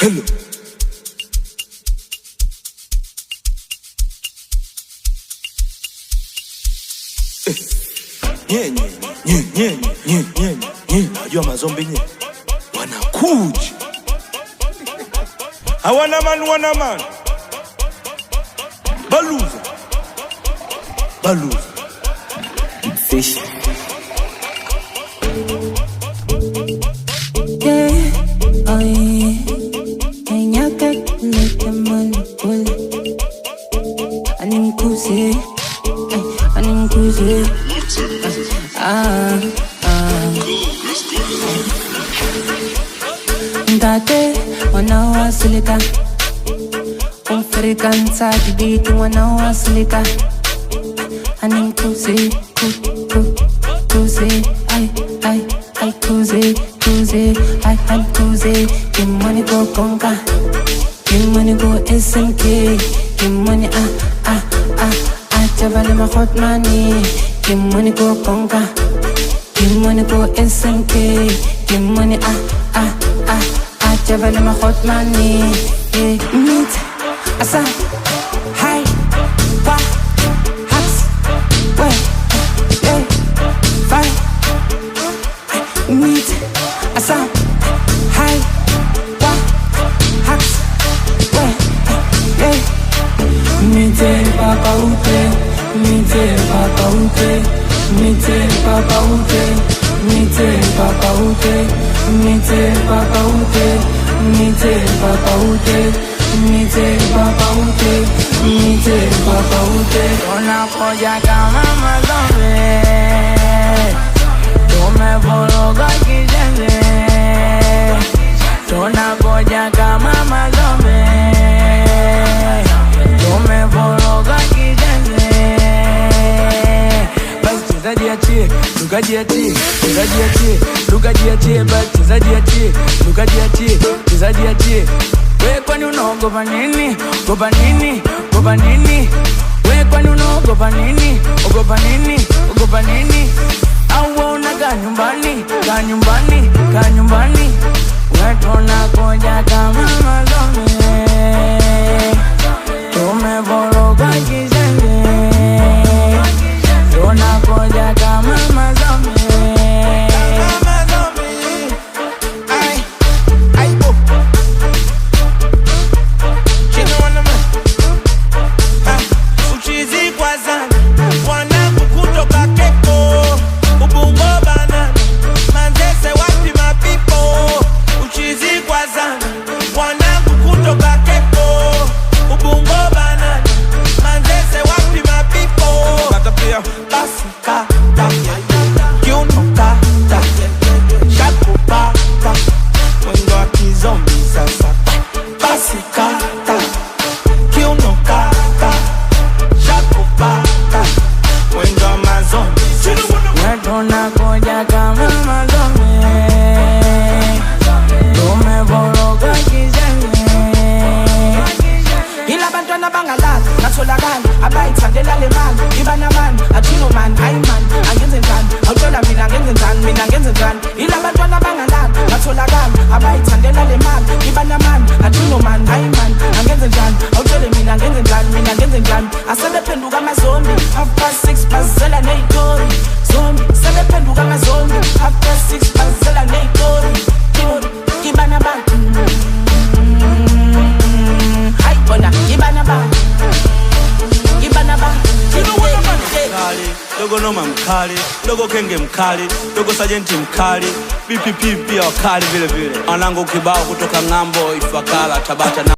Hello. Nye. Najua mazombi nye wanakuja. Hawana man. Baluza. Fish. Yeah, oh yeah. Nyaka kulete money kule. Animkuze. Ndate wanawasilika. Umfrikanza kibiti wanawasilika. Animkuze, kuze, ay, kuze, ay, kuze. Get money go conga, get money go SMK, get money Chavale my hot money, get money go conga, get money go SMK, get money Chavale my hot money, meet asa, hi, wa, hacks, way, fine, meet asa, hi, wa, hacks, way, meet papa ute. Mite papa ute, mite papa ute, mite papa ute, mite papa ute, mite papa ute, mite papa ute, mite papa ute. Una polla kama mazombe, tumevoroga kijenge. Una polla kama mazombe, tumevoroga kijenge. Tukajiachie we kwani unaogopa nini? Gopa nini? We kwani unaogopa nini? Ogopa nini? Au unakaa nyumbani Wetona koja kama mazombe, tumevoroga kijenge. Tunakoja kama mazombi. Uchizi kwa zana wanangu kutoka Keko, Ubungo bana Manzese wapi mapipo. Uchizi kwa zana wanangu kutoka Keko, Ubungo bana Manzese wapi mapipo. Basi kata, kiuno kata, shaku pata, mwendo wa kizombi sasa. Basi kata, kiuno kata, shaku pata, mwendo wa mazombi sasa. Wetona koja kama mazombi, tumevoroga kijenge. Ila bantwana bangalala, natholakala abayithandela le mali. Ibana man, athino man, hayi man, angenze njani? Awutshela mina ngenze njani? Ila bantwana bangalala, natholakala abayithandela le mali. Ibana man, athino man, hayi man, angenze njani? Awutshele mina ngenze njani? Asebephenduka amazombi, 6:30 bazela neyitori. Zombi, sebephenduka amazombi, 6:30 bazela neyitori. Ibana man, hayi bona, ibana ba. Dogo Noma mkali, dogo Kenge mkali, dogo Sajenti mkali, BPP pia wakali vile vile. Anangu kibao kutoka ng'ambo Ifakala Tabata na